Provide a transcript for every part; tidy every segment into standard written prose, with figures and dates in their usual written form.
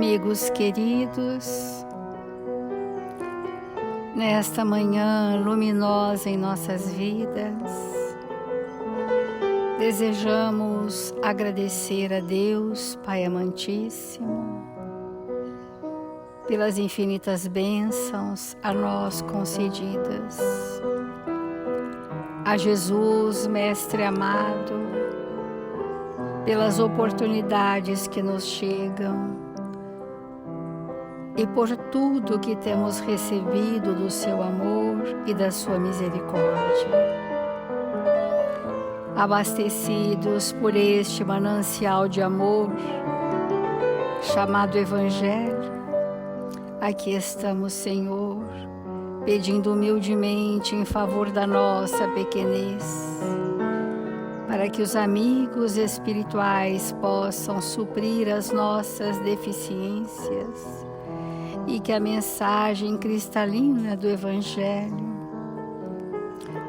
Amigos queridos, nesta manhã luminosa em nossas vidas, desejamos agradecer a Deus, Pai amantíssimo, pelas infinitas bênçãos a nós concedidas. A Jesus, Mestre amado, pelas oportunidades que nos chegam, e por tudo que temos recebido do seu amor e da sua misericórdia. Abastecidos por este manancial de amor, chamado Evangelho, aqui estamos, Senhor, pedindo humildemente em favor da nossa pequenez, para que os amigos espirituais possam suprir as nossas deficiências, e que a mensagem cristalina do Evangelho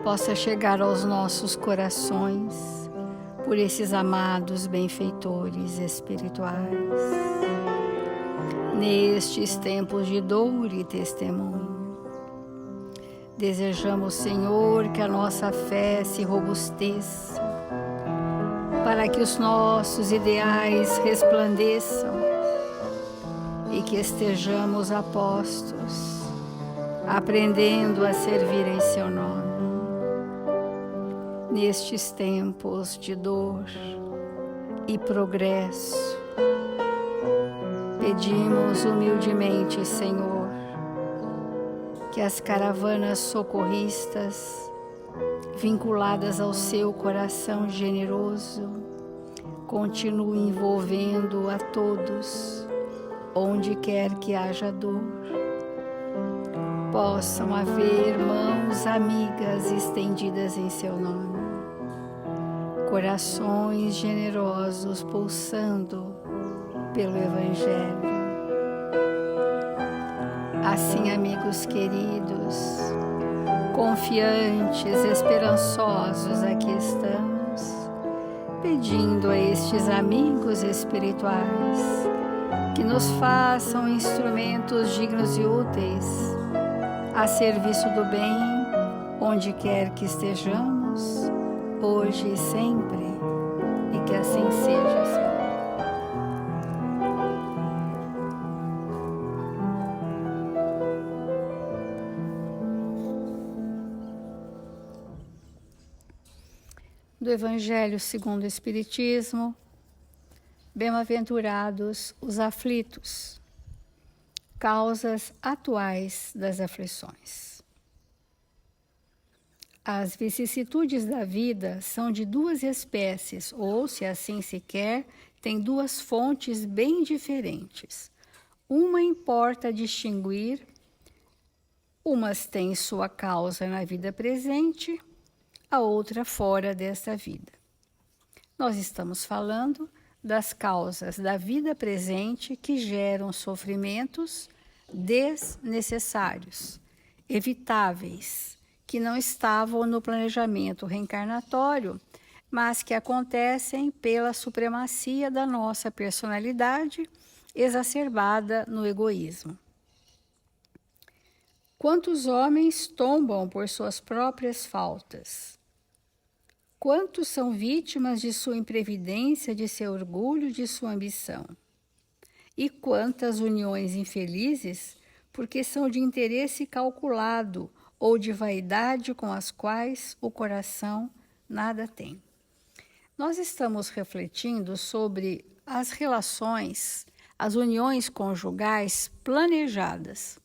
possa chegar aos nossos corações por esses amados benfeitores espirituais. Nestes tempos de dor e testemunho, desejamos, Senhor, que a nossa fé se robusteça, para que os nossos ideais resplandeçam e que estejamos apostos, aprendendo a servir em seu nome. Nestes tempos de dor e progresso, pedimos humildemente, Senhor, que as caravanas socorristas, vinculadas ao seu coração generoso, continuem envolvendo a todos, onde quer que haja dor. Possam haver mãos amigas estendidas em seu nome, corações generosos pulsando pelo Evangelho. Assim, amigos queridos, confiantes, esperançosos, aqui estamos, pedindo a estes amigos espirituais que nos façam instrumentos dignos e úteis a serviço do bem, onde quer que estejamos, hoje e sempre, e que assim seja, Senhor. Do Evangelho segundo o Espiritismo. Bem-aventurados os aflitos, causas atuais das aflições. As vicissitudes da vida são de duas espécies, ou, se assim se quer, têm duas fontes bem diferentes. Uma importa distinguir, umas têm sua causa na vida presente, a outra fora desta vida. Nós estamos falando das causas da vida presente que geram sofrimentos desnecessários, evitáveis, que não estavam no planejamento reencarnatório, mas que acontecem pela supremacia da nossa personalidade exacerbada no egoísmo. Quantos homens tombam por suas próprias faltas? Quantos são vítimas de sua imprevidência, de seu orgulho, de sua ambição? E quantas uniões infelizes, porque são de interesse calculado ou de vaidade com as quais o coração nada tem. Nós estamos refletindo sobre as relações, as uniões conjugais planejadas,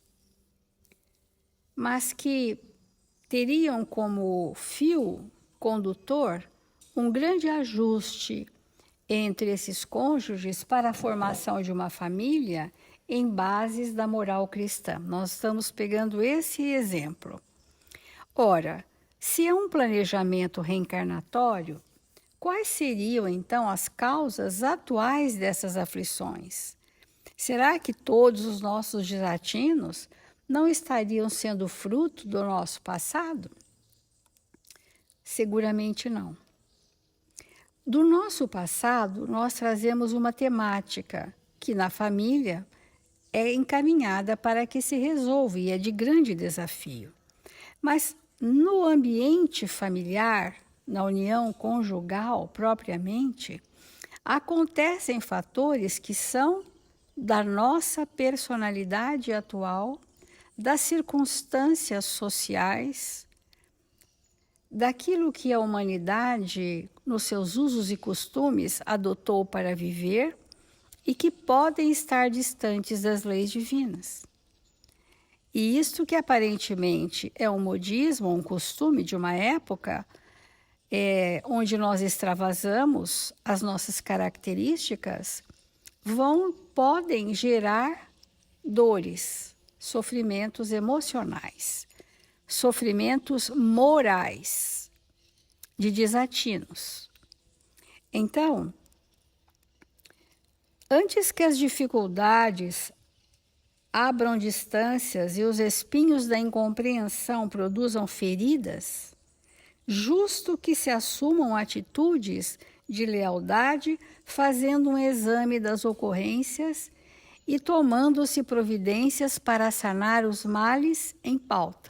mas que teriam como fio condutor um grande ajuste entre esses cônjuges para a formação de uma família em bases da moral cristã. Nós estamos pegando esse exemplo. Ora, se é um planejamento reencarnatório, quais seriam então as causas atuais dessas aflições? Será que todos os nossos desatinos não estariam sendo fruto do nosso passado? Seguramente não. Do nosso passado, nós trazemos uma temática que na família é encaminhada para que se resolva e é de grande desafio. Mas no ambiente familiar, na união conjugal propriamente, acontecem fatores que são da nossa personalidade atual, das circunstâncias sociais, daquilo que a humanidade, nos seus usos e costumes, adotou para viver e que podem estar distantes das leis divinas. E isto que aparentemente é um modismo, um costume de uma época, onde nós extravasamos as nossas características, podem gerar dores, sofrimentos emocionais, sofrimentos morais, de desatinos. Então, antes que as dificuldades abram distâncias e os espinhos da incompreensão produzam feridas, justo que se assumam atitudes de lealdade, fazendo um exame das ocorrências e tomando-se providências para sanar os males em pauta.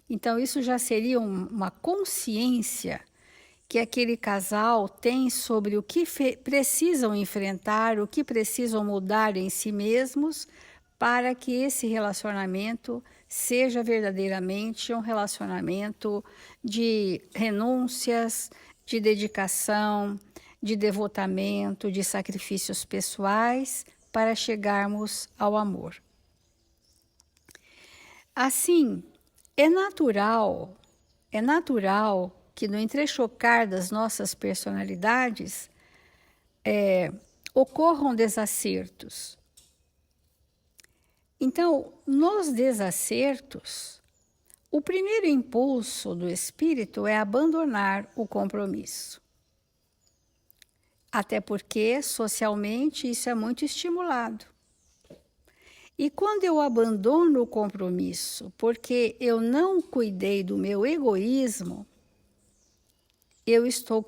Então, isso já seria uma consciência que aquele casal tem sobre o que precisam enfrentar, o que precisam mudar em si mesmos, para que esse relacionamento seja verdadeiramente um relacionamento de renúncias, de dedicação, de devotamento, de sacrifícios pessoais, para chegarmos ao amor. Assim, é natural que no entrechocar das nossas personalidades ocorram desacertos. Então, nos desacertos, o primeiro impulso do espírito é abandonar o compromisso. Até porque, socialmente, isso é muito estimulado. E quando eu abandono o compromisso, porque eu não cuidei do meu egoísmo, eu estou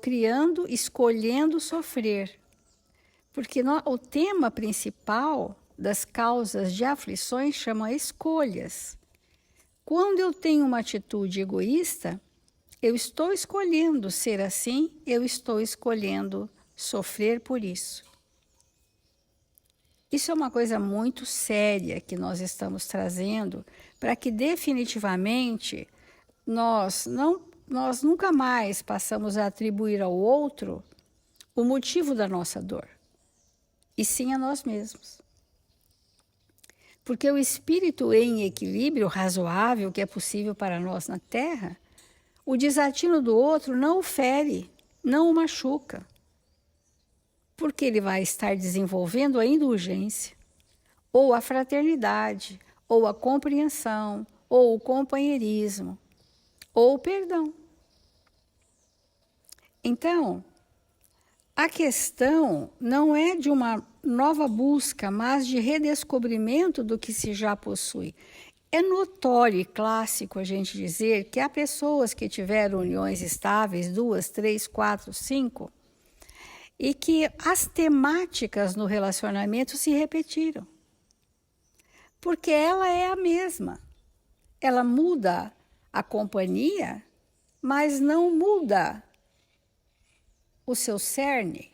escolhendo sofrer. Porque o tema principal das causas de aflições chama escolhas. Quando eu tenho uma atitude egoísta, eu estou escolhendo ser assim, eu estou escolhendo sofrer por isso. Isso é uma coisa muito séria que nós estamos trazendo para que definitivamente nós nunca mais passamos a atribuir ao outro o motivo da nossa dor, e sim a nós mesmos. Porque o espírito em equilíbrio razoável que é possível para nós na Terra, o desatino do outro não o fere, não o machuca. Porque ele vai estar desenvolvendo a indulgência, ou a fraternidade, ou a compreensão, ou o companheirismo, ou o perdão. Então, a questão não é de uma nova busca, mas de redescobrimento do que se já possui. É notório e clássico a gente dizer que há pessoas que tiveram uniões estáveis, 2, 3, 4, 5, e que as temáticas no relacionamento se repetiram. Porque ela é a mesma. Ela muda a companhia, mas não muda o seu cerne.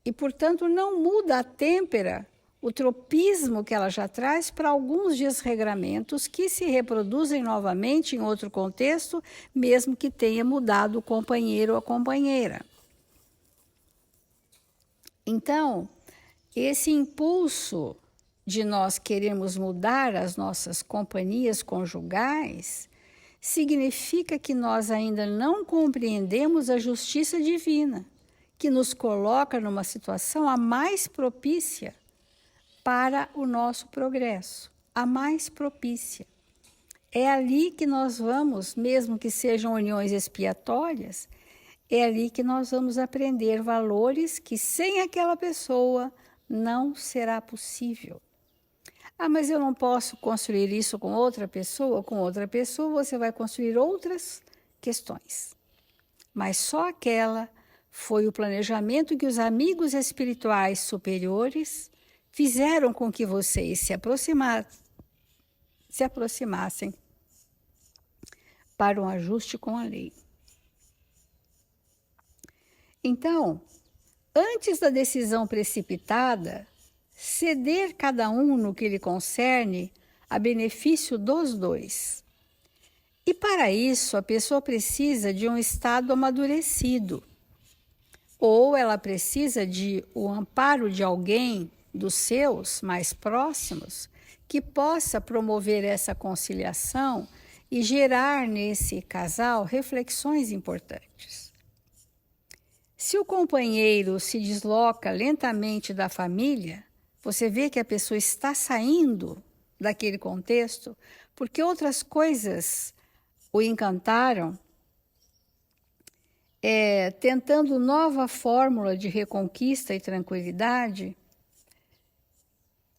E, portanto, não muda a têmpera, o tropismo que ela já traz para alguns desregramentos que se reproduzem novamente em outro contexto, mesmo que tenha mudado o companheiro ou a companheira. Então, esse impulso de nós queremos mudar as nossas companhias conjugais significa que nós ainda não compreendemos a justiça divina, que nos coloca numa situação a mais propícia para o nosso progresso, a mais propícia. É ali que nós vamos, mesmo que sejam uniões expiatórias, é ali que nós vamos aprender valores que sem aquela pessoa não será possível. Ah, mas eu não posso construir isso com outra pessoa? Com outra pessoa você vai construir outras questões. Mas só aquela foi o planejamento que os amigos espirituais superiores fizeram com que vocês se aproximassem para um ajuste com a lei. Então, antes da decisão precipitada, ceder cada um no que lhe concerne a benefício dos dois. E para isso, a pessoa precisa de um estado amadurecido, ou ela precisa de o amparo de alguém dos seus mais próximos que possa promover essa conciliação e gerar nesse casal reflexões importantes. Se o companheiro se desloca lentamente da família, você vê que a pessoa está saindo daquele contexto porque outras coisas o encantaram, tentando nova fórmula de reconquista e tranquilidade,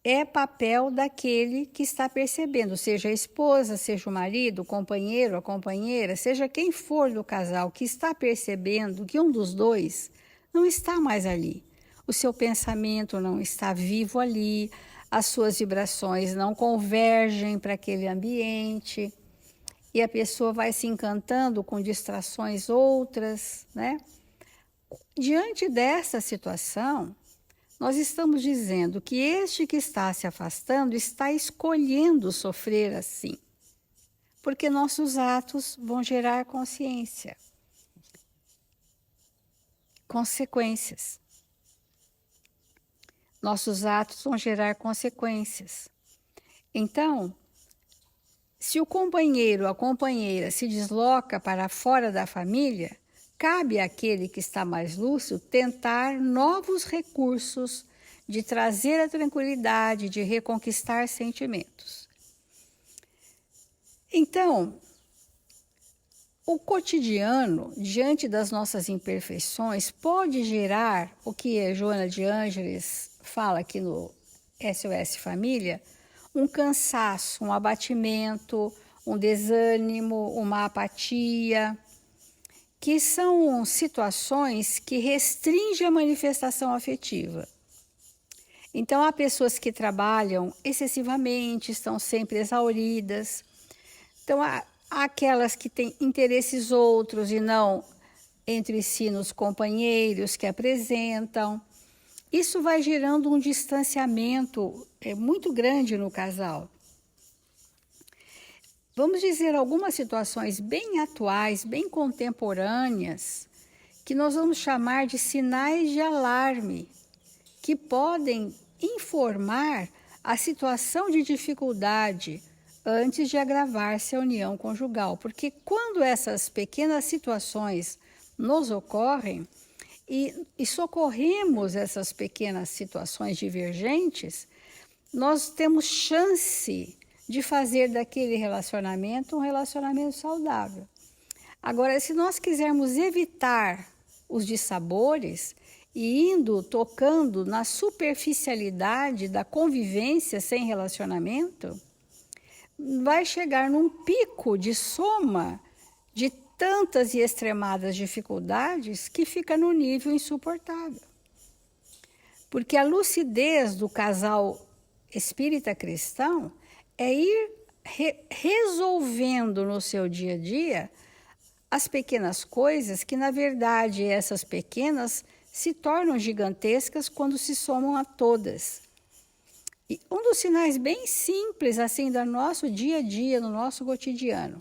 é papel daquele que está percebendo, seja a esposa, seja o marido, o companheiro, a companheira, seja quem for do casal que está percebendo que um dos dois não está mais ali. O seu pensamento não está vivo ali, as suas vibrações não convergem para aquele ambiente e a pessoa vai se encantando com distrações outras, né? Diante dessa situação, nós estamos dizendo que este que está se afastando está escolhendo sofrer assim, porque nossos atos vão gerar consciência, consequências. Nossos atos vão gerar consequências. Então, se o companheiro, a companheira se desloca para fora da família, cabe àquele que está mais lúcido tentar novos recursos de trazer a tranquilidade, de reconquistar sentimentos. Então, o cotidiano, diante das nossas imperfeições, pode gerar o que a Joana de Ângeles fala aqui no SOS Família, um cansaço, um abatimento, um desânimo, uma apatia, que são situações que restringem a manifestação afetiva. Então, há pessoas que trabalham excessivamente, estão sempre exauridas. Então, há aquelas que têm interesses outros e não entre si nos companheiros que apresentam. Isso vai gerando um distanciamento muito grande no casal. Vamos dizer algumas situações bem atuais, bem contemporâneas, que nós vamos chamar de sinais de alarme, que podem informar a situação de dificuldade antes de agravar-se a união conjugal. Porque quando essas pequenas situações nos ocorrem e socorremos essas pequenas situações divergentes, nós temos chance de fazer daquele relacionamento um relacionamento saudável. Agora, se nós quisermos evitar os dissabores e tocando na superficialidade da convivência sem relacionamento, vai chegar num pico de soma de tantas e extremadas dificuldades que fica no nível insuportável. Porque a lucidez do casal espírita cristão é ir resolvendo no seu dia a dia as pequenas coisas que, na verdade, essas pequenas se tornam gigantescas quando se somam a todas. E um dos sinais bem simples, assim, do nosso dia a dia, no nosso cotidiano.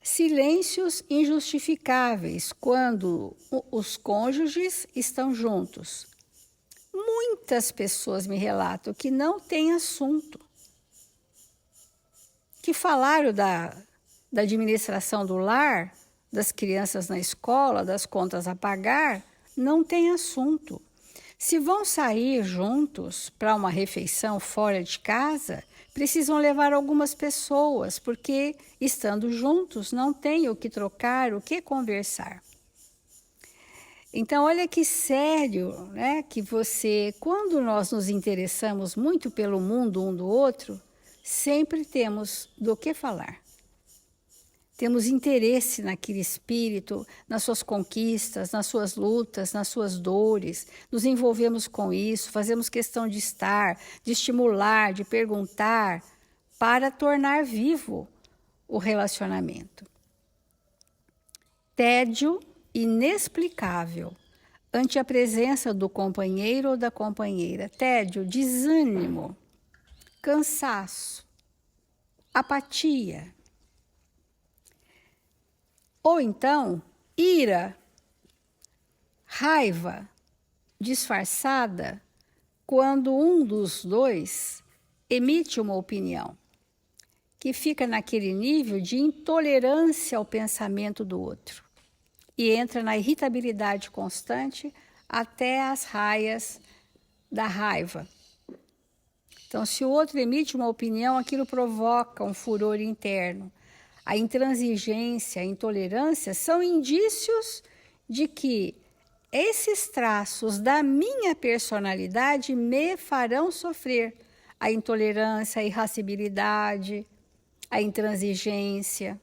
Silêncios injustificáveis quando os cônjuges estão juntos. Muitas pessoas me relatam que não têm assunto, que falaram da administração do lar, das crianças na escola, das contas a pagar, não tem assunto. Se vão sair juntos para uma refeição fora de casa, precisam levar algumas pessoas, porque estando juntos não tem o que trocar, o que conversar. Então, olha que sério, né, que quando nós nos interessamos muito pelo mundo um do outro, sempre temos do que falar. temos interesse naquele espírito, nas suas conquistas, nas suas lutas, nas suas dores, nos envolvemos com isso, fazemos questão de estar, de estimular, de perguntar, para tornar vivo o relacionamento. Tédio inexplicável ante a presença do companheiro ou da companheira. Tédio, desânimo, cansaço, apatia. Ou então, ira, raiva disfarçada, quando um dos dois emite uma opinião, que fica naquele nível de intolerância ao pensamento do outro e entra na irritabilidade constante até as raias da raiva. Então, se o outro emite uma opinião, aquilo provoca um furor interno. A intransigência, a intolerância são indícios de que esses traços da minha personalidade me farão sofrer. A intolerância, a irascibilidade, a intransigência.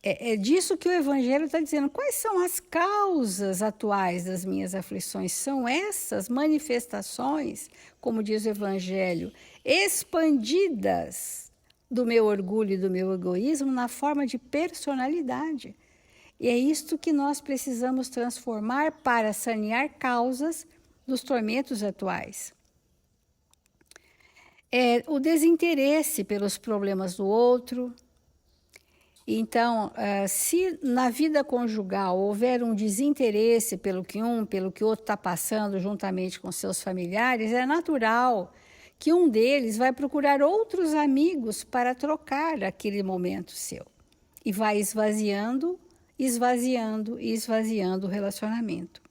É disso que o Evangelho está dizendo. Quais são as causas atuais das minhas aflições? São essas manifestações, como diz o Evangelho, expandidas do meu orgulho e do meu egoísmo na forma de personalidade. E é isto que nós precisamos transformar para sanear causas dos tormentos atuais. É o desinteresse pelos problemas do outro. Então, se na vida conjugal houver um desinteresse pelo que o outro está passando juntamente com seus familiares, é natural que um deles vai procurar outros amigos para trocar aquele momento seu. E vai esvaziando o relacionamento.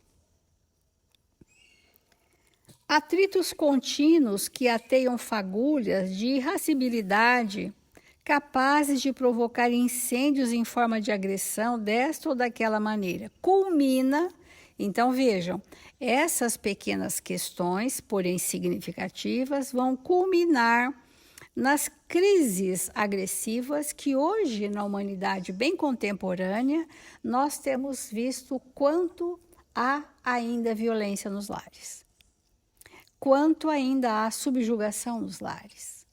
Atritos contínuos que ateiam fagulhas de irascibilidade, capazes de provocar incêndios em forma de agressão desta ou daquela maneira. Culmina, então vejam, essas pequenas questões, porém significativas, vão culminar nas crises agressivas que hoje, na humanidade bem contemporânea, nós temos visto quanto há ainda violência nos lares, quanto ainda há subjugação nos lares,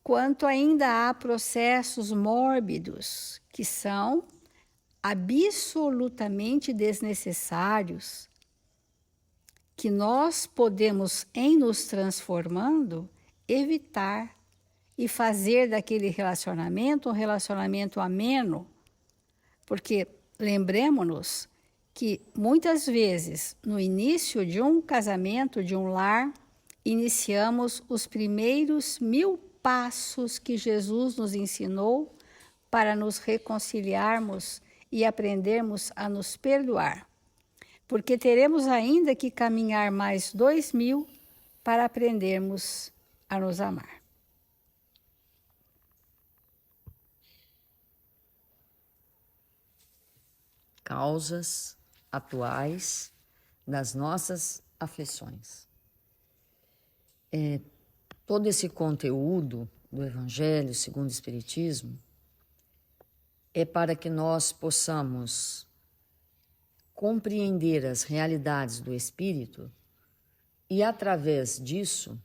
quanto ainda há processos mórbidos que são absolutamente desnecessários, que nós podemos, em nos transformando, evitar e fazer daquele relacionamento um relacionamento ameno, porque lembremos-nos que muitas vezes no início de um casamento, de um lar, iniciamos os primeiros 1000 passos que Jesus nos ensinou para nos reconciliarmos e aprendermos a nos perdoar, porque teremos ainda que caminhar mais 2000 para aprendermos a nos amar. Causas atuais das nossas aflições. Todo esse conteúdo do Evangelho segundo o Espiritismo é para que nós possamos compreender as realidades do Espírito e, através disso,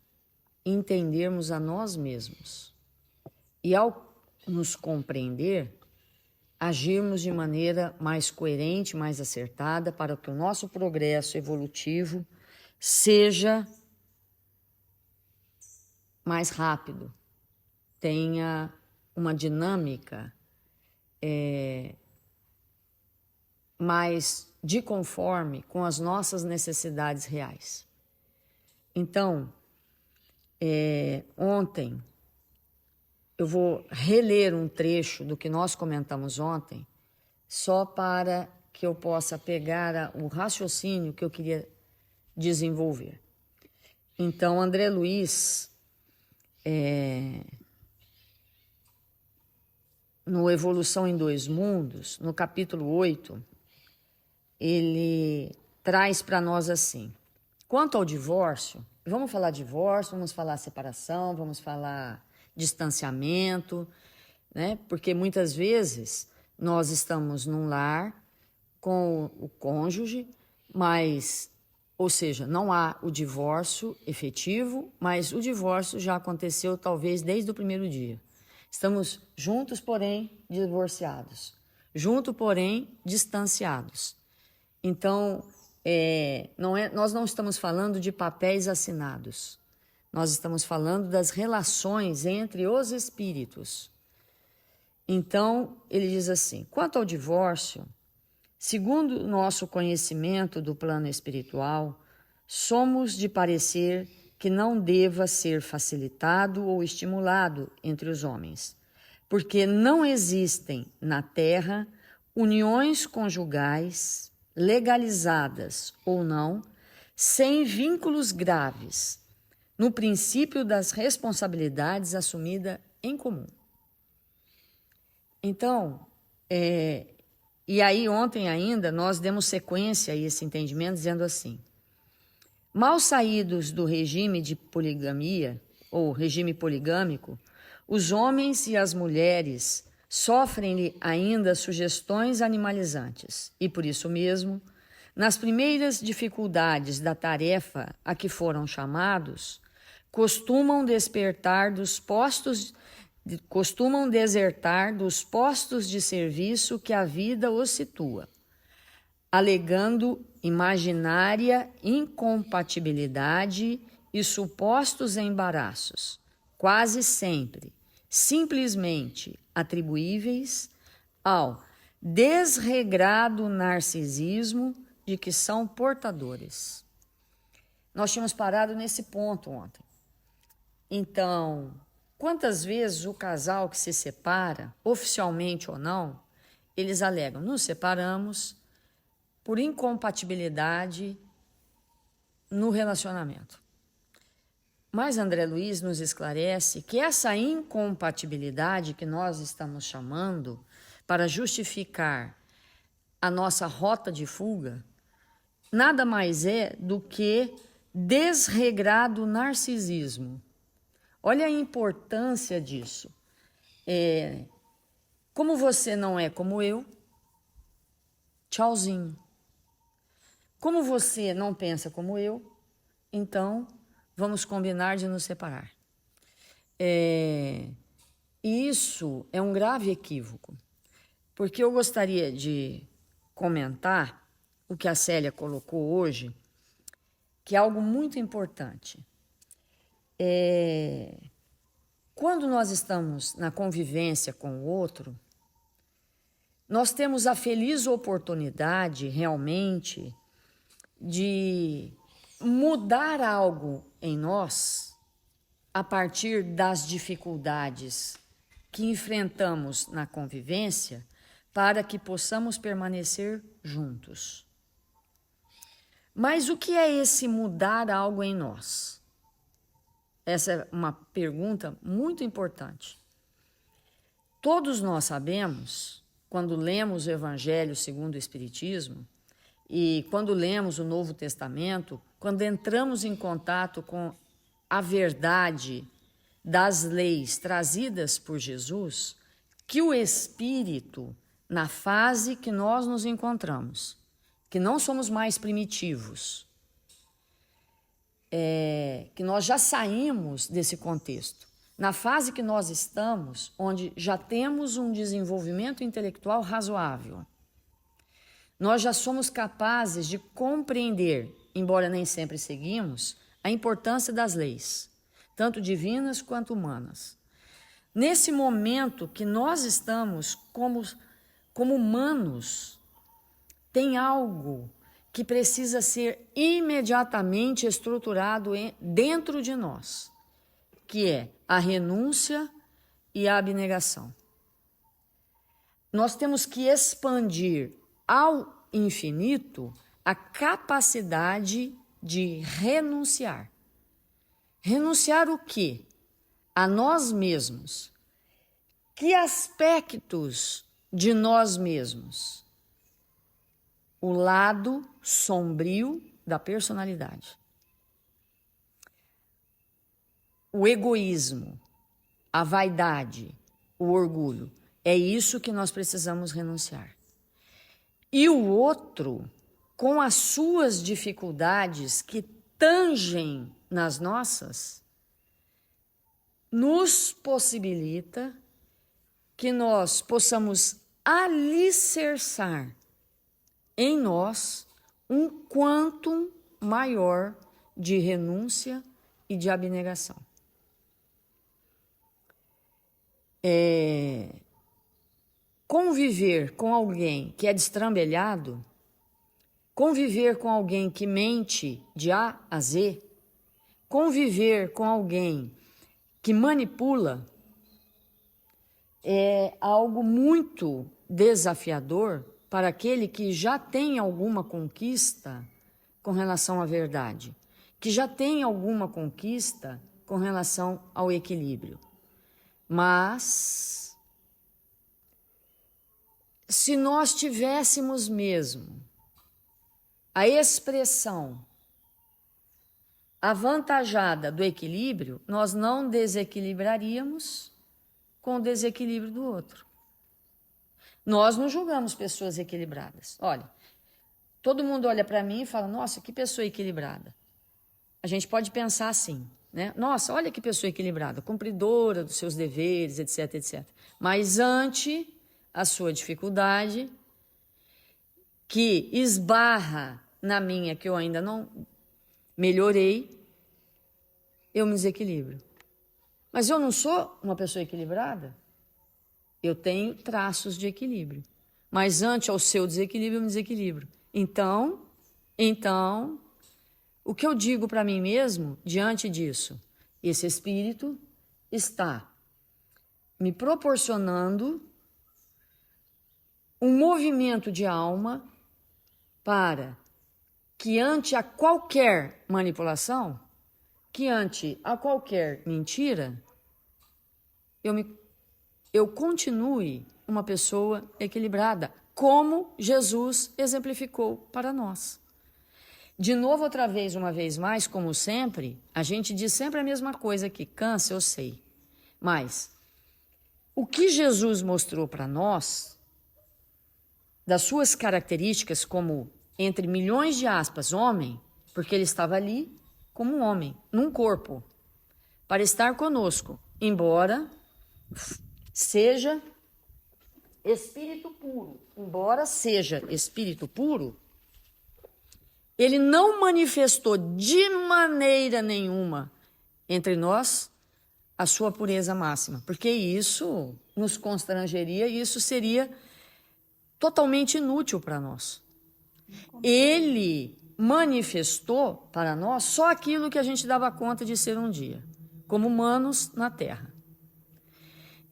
entendermos a nós mesmos. E, ao nos compreender, agirmos de maneira mais coerente, mais acertada, para que o nosso progresso evolutivo seja mais rápido, tenha uma dinâmica mais de conforme com as nossas necessidades reais. Então, ontem, eu vou reler um trecho do que nós comentamos ontem, só para que eu possa pegar o raciocínio que eu queria desenvolver. Então, André Luiz, no Evolução em Dois Mundos, no capítulo 8, ele traz para nós assim: quanto ao divórcio, vamos falar divórcio, vamos falar separação, vamos falar distanciamento, né? Porque muitas vezes nós estamos num lar com o cônjuge, mas, ou seja, não há o divórcio efetivo, mas o divórcio já aconteceu talvez desde o primeiro dia. Estamos juntos, porém divorciados. Juntos, porém distanciados. Então, nós não estamos falando de papéis assinados. Nós estamos falando das relações entre os espíritos. Então, ele diz assim: quanto ao divórcio, segundo o nosso conhecimento do plano espiritual, somos de parecer que não deva ser facilitado ou estimulado entre os homens, porque não existem na Terra uniões conjugais, legalizadas ou não, sem vínculos graves, no princípio das responsabilidades assumidas em comum. Então, e aí ontem ainda nós demos sequência a esse entendimento dizendo assim: mal saídos do regime de poligamia ou regime poligâmico, os homens e as mulheres sofrem-lhe ainda sugestões animalizantes e, por isso mesmo, nas primeiras dificuldades da tarefa a que foram chamados, costumam desertar dos postos de serviço que a vida os situa, alegando imaginária incompatibilidade e supostos embaraços, quase sempre simplesmente atribuíveis ao desregrado narcisismo de que são portadores. Nós tínhamos parado nesse ponto ontem. Então, quantas vezes o casal que se separa, oficialmente ou não, eles alegam: nos separamos por incompatibilidade no relacionamento. Mas André Luiz nos esclarece que essa incompatibilidade que nós estamos chamando para justificar a nossa rota de fuga nada mais é do que desregrado narcisismo. Olha a importância disso. Como você não é como eu, tchauzinho. Como você não pensa como eu, então vamos combinar de nos separar. Isso é um grave equívoco, porque eu gostaria de comentar o que a Célia colocou hoje, que é algo muito importante. Quando nós estamos na convivência com o outro, nós temos a feliz oportunidade realmente de mudar algo em nós a partir das dificuldades que enfrentamos na convivência para que possamos permanecer juntos. Mas o que é esse mudar algo em nós? Essa é uma pergunta muito importante. Todos nós sabemos, quando lemos o Evangelho segundo o Espiritismo e quando lemos o Novo Testamento, quando entramos em contato com a verdade das leis trazidas por Jesus, que o Espírito, na fase que nós nos encontramos, que não somos mais primitivos, que nós já saímos desse contexto, na fase que nós estamos, onde já temos um desenvolvimento intelectual razoável, nós já somos capazes de compreender, embora nem sempre seguimos, a importância das leis, tanto divinas quanto humanas. Nesse momento que nós estamos como humanos, tem algo que precisa ser imediatamente estruturado dentro de nós, que é a renúncia e a abnegação. Nós temos que expandir ao infinito a capacidade de renunciar. Renunciar o quê? A nós mesmos. Que aspectos de nós mesmos? O lado sombrio da personalidade. O egoísmo, a vaidade, o orgulho. É isso que nós precisamos renunciar. E o outro, com as suas dificuldades que tangem nas nossas, nos possibilita que nós possamos alicerçar em nós um quantum maior de renúncia e de abnegação. Conviver com alguém que é destrambelhado, conviver com alguém que mente de A a Z, conviver com alguém que manipula, é algo muito desafiador para aquele que já tem alguma conquista com relação à verdade, que já tem alguma conquista com relação ao equilíbrio. Mas, se nós tivéssemos mesmo a expressão avantajada do equilíbrio, nós não desequilibraríamos com o desequilíbrio do outro. Nós não julgamos pessoas equilibradas. Olha, todo mundo olha para mim e fala, nossa, que pessoa equilibrada. A gente pode pensar assim, né? Nossa, olha que pessoa equilibrada, cumpridora dos seus deveres, etc, etc. Mas ante a sua dificuldade, que esbarra na minha, que eu ainda não melhorei, eu me desequilibro. Mas eu não sou uma pessoa equilibrada. Eu tenho traços de equilíbrio. Mas ante ao seu desequilíbrio, eu me desequilibro. Então, o que eu digo para mim mesmo diante disso? Esse espírito está me proporcionando um movimento de alma para que ante a qualquer manipulação, que ante a qualquer mentira, eu continue uma pessoa equilibrada, como Jesus exemplificou para nós. De novo, outra vez, uma vez mais, como sempre, a gente diz sempre a mesma coisa aqui, cansa, eu sei. Mas o que Jesus mostrou para nós, das suas características como, entre milhões de aspas, homem, porque ele estava ali como um homem, num corpo, para estar conosco, embora seja espírito puro, ele não manifestou de maneira nenhuma entre nós a sua pureza máxima, porque isso nos constrangeria e isso seria totalmente inútil para nós. Ele manifestou para nós só aquilo que a gente dava conta de ser um dia, como humanos na Terra.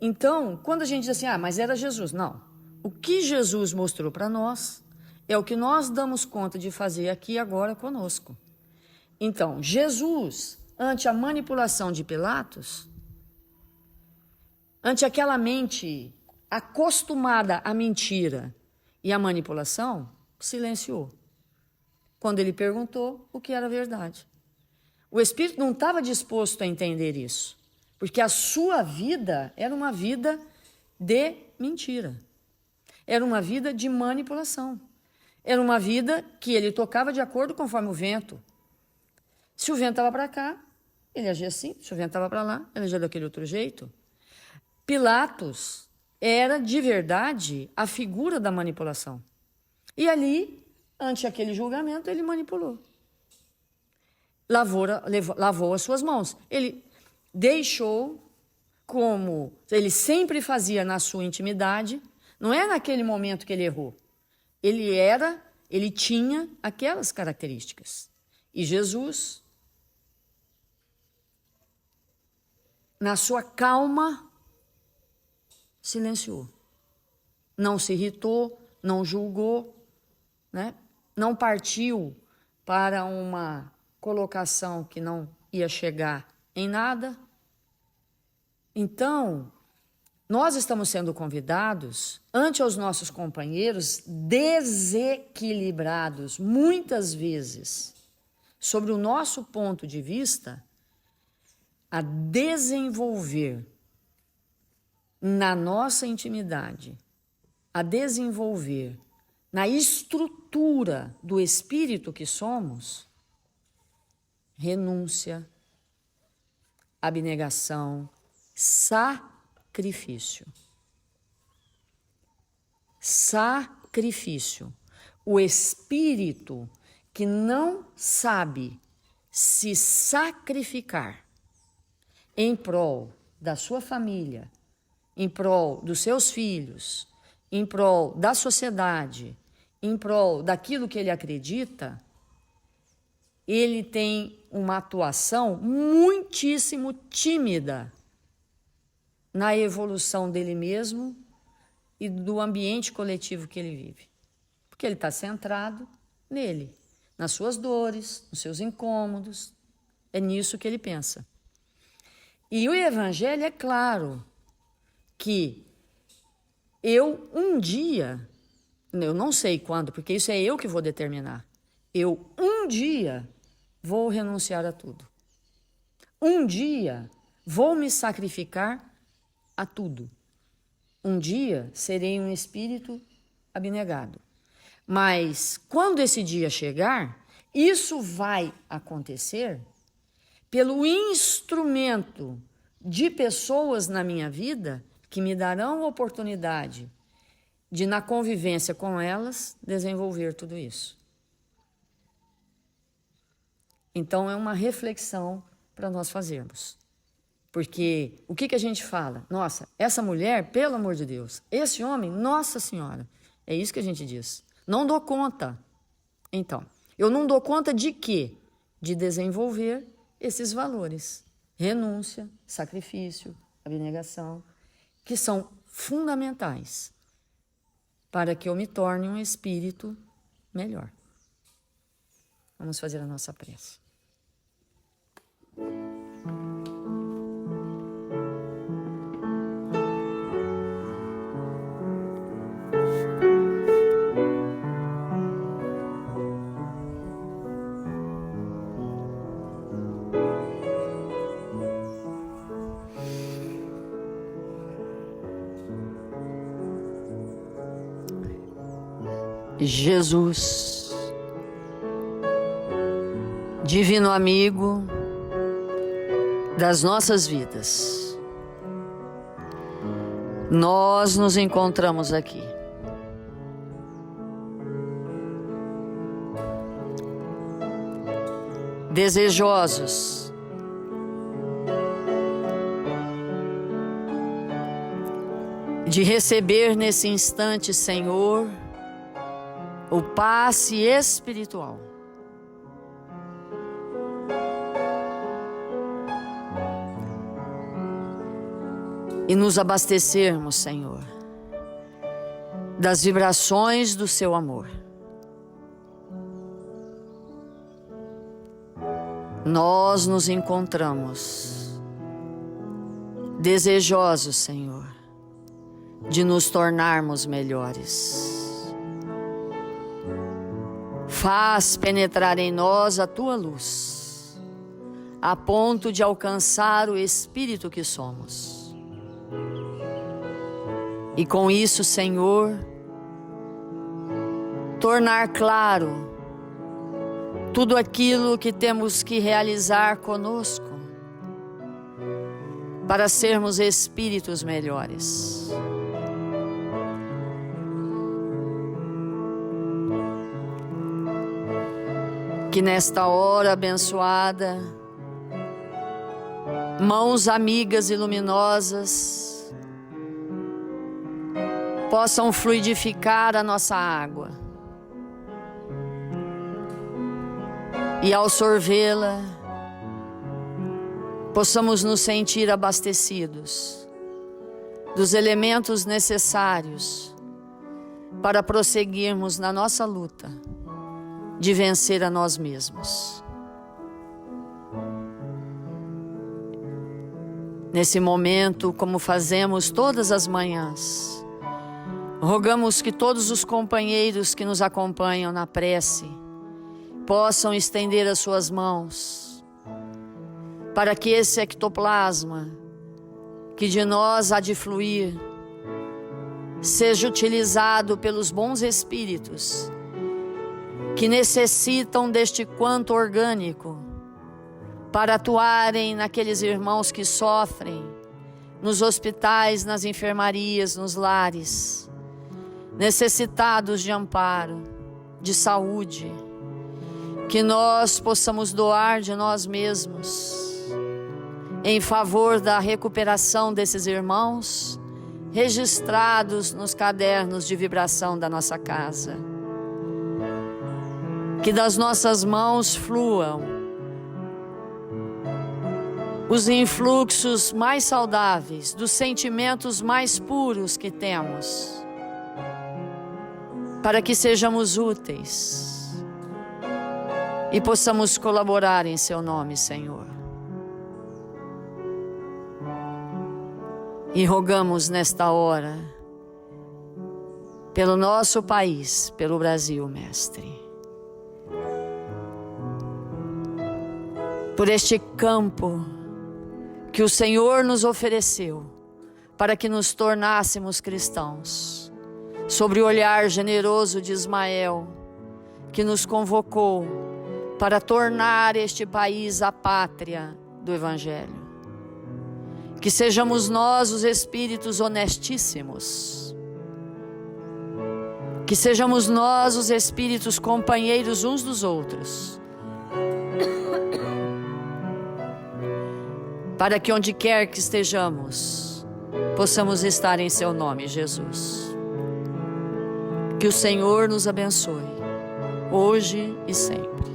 Então, quando a gente diz assim, mas era Jesus, não. O que Jesus mostrou para nós é o que nós damos conta de fazer aqui e agora conosco. Então, Jesus, ante a manipulação de Pilatos, ante aquela mente acostumada à mentira e à manipulação, silenciou. Quando ele perguntou o que era verdade. O Espírito não estava disposto a entender isso, porque a sua vida era uma vida de mentira. Era uma vida de manipulação. Era uma vida que ele tocava de acordo conforme o vento. Se o vento estava para cá, ele agia assim. Se o vento estava para lá, ele agia daquele outro jeito. Pilatos era, de verdade, a figura da manipulação. E ali, ante aquele julgamento, ele manipulou. Lavou as suas mãos. Ele deixou, como ele sempre fazia na sua intimidade, não é naquele momento que ele errou. Ele tinha aquelas características. E Jesus, na sua calma, silenciou. Não se irritou, não julgou, né? Não partiu para uma colocação que não ia chegar em nada. Então, nós estamos sendo convidados, ante os nossos companheiros desequilibrados, muitas vezes, sobre o nosso ponto de vista, a desenvolver na nossa intimidade, a desenvolver na estrutura do espírito que somos, renúncia, abnegação, sacrifício. Sacrifício. O espírito que não sabe se sacrificar em prol da sua família, em prol dos seus filhos, em prol da sociedade, em prol daquilo que ele acredita, ele tem uma atuação muitíssimo tímida na evolução dele mesmo e do ambiente coletivo que ele vive. Porque ele está centrado nele, nas suas dores, nos seus incômodos, é nisso que ele pensa. E o Evangelho é claro que eu um dia, eu não sei quando, porque isso é eu que vou determinar, eu um dia vou renunciar a tudo. Um dia vou me sacrificar a tudo. Um dia serei um espírito abnegado. Mas quando esse dia chegar, isso vai acontecer pelo instrumento de pessoas na minha vida que me darão a oportunidade de, na convivência com elas, desenvolver tudo isso. Então, é uma reflexão para nós fazermos. Porque o que a gente fala? Nossa, essa mulher, pelo amor de Deus, esse homem, Nossa Senhora. É isso que a gente diz. Não dou conta. Então, eu não dou conta de quê? De desenvolver esses valores. Renúncia, sacrifício, abnegação, que são fundamentais para que eu me torne um espírito melhor. Vamos fazer a nossa prece. Jesus, divino amigo das nossas vidas, nós nos encontramos aqui. Desejosos de receber nesse instante, Senhor, o passe espiritual. E nos abastecermos, Senhor, das vibrações do seu amor. Nós nos encontramos desejosos, Senhor, de nos tornarmos melhores. Faz penetrar em nós a tua luz, a ponto de alcançar o espírito que somos. E com isso, Senhor, tornar claro tudo aquilo que temos que realizar conosco para sermos espíritos melhores. Que nesta hora abençoada, mãos amigas e luminosas possam fluidificar a nossa água. E ao sorvê-la, possamos nos sentir abastecidos dos elementos necessários para prosseguirmos na nossa luta de vencer a nós mesmos. Nesse momento, como fazemos todas as manhãs, rogamos que todos os companheiros que nos acompanham na prece possam estender as suas mãos para que esse ectoplasma que de nós há de fluir seja utilizado pelos bons espíritos que necessitam deste quanto orgânico para atuarem naqueles irmãos que sofrem, nos hospitais, nas enfermarias, nos lares, necessitados de amparo, de saúde, que nós possamos doar de nós mesmos em favor da recuperação desses irmãos, registrados nos cadernos de vibração da nossa casa. Que das nossas mãos fluam os influxos mais saudáveis, dos sentimentos mais puros que temos, para que sejamos úteis e possamos colaborar em Seu nome, Senhor. E rogamos nesta hora, pelo nosso país, pelo Brasil, Mestre, por este campo que o Senhor nos ofereceu para que nos tornássemos cristãos, sobre o olhar generoso de Ismael, que nos convocou para tornar este país a pátria do Evangelho. Que sejamos nós os espíritos honestíssimos, que sejamos nós os espíritos companheiros uns dos outros, para que onde quer que estejamos, possamos estar em Seu nome, Jesus. Que o Senhor nos abençoe, hoje e sempre.